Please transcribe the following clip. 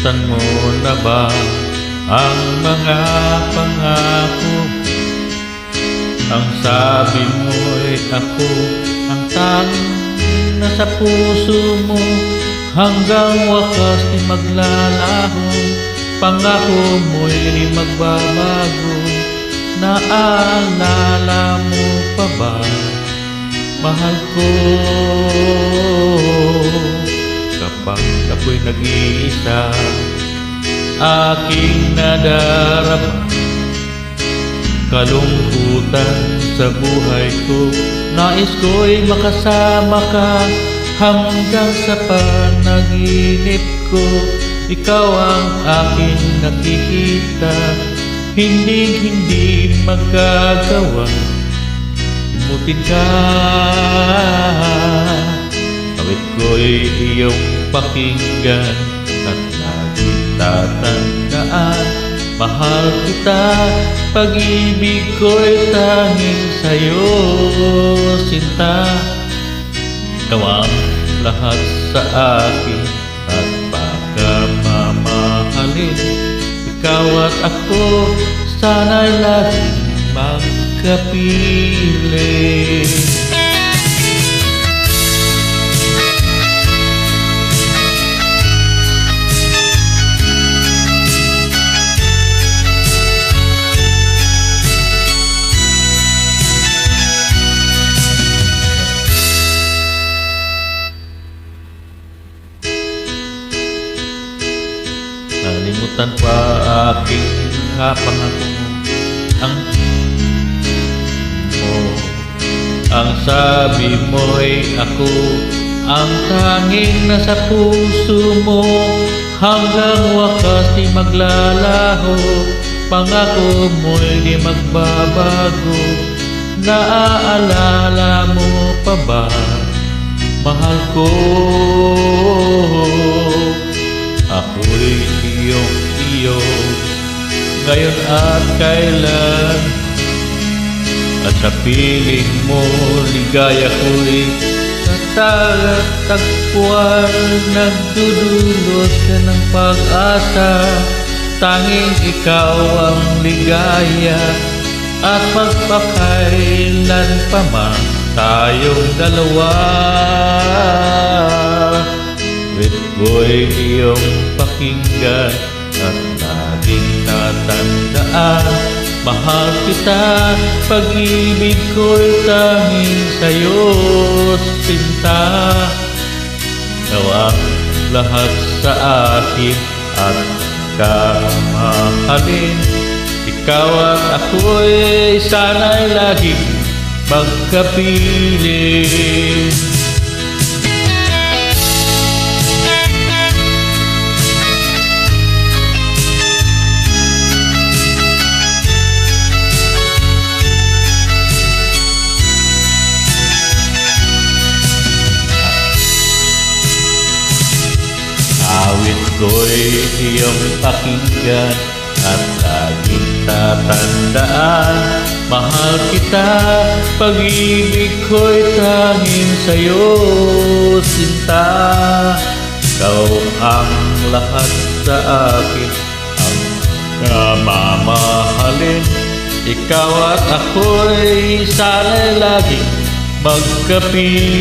Nalimutan mo na ba ang mga pangako? Ang sabi mo'y ako ang tanging nasa puso mo. Hanggang wakas di maglalaho, pangako mo'y di magbabago. Naalala mo pa ba, mahal ko? Kapag ako'y nag-iisa, aking nadarama kalungkutan sa buhay ko. Nais ko'y makasama ka hanggang sa panaginip ko. Ikaw ang aking nakikita, hindi magagawa. Imutin ka, awit ko'y iyong pakinggan at laging tatandaan. Mahal kita, pag-ibig ko'y tanging sa'yo, sinta. Ikaw ang lahat sa akin at baka mamahalin. Ikaw at ako, sana'y laging magkapiling. Nalimutan pa aking pangako. Ang sabi mo'y ako ang tanging nasa puso mo. Hanggang wakas di maglalaho, pangako mo'y di magbabago. Naaalala mo pa ba, mahal ko? Ako'y iyong-iyo ngayon at kailan. At sa piling mo, ligaya ko'y natatagpuan. Nagdudulot ka ng pag-asa, tanging ikaw ang ligaya. At magpakailan pa man tayong dalawa. Wait ko'y iyong pakinggan at laging tatandaan. Mahal kita, pag-ibig ko'y tanging sa'yo, sinta. Ikaw ang lahat sa akin at kamahalin. Ikaw at ako'y sana'y laging magkapiling. Awit ko'y iyong pakinggan at laging tatandaan. Mahal kita, pag-ibig ko'y tanging sa'yo, sinta. Ikaw ang lahat sa akin, ang namamahalin. Ikaw at ako'y sana'y laging magkapiling.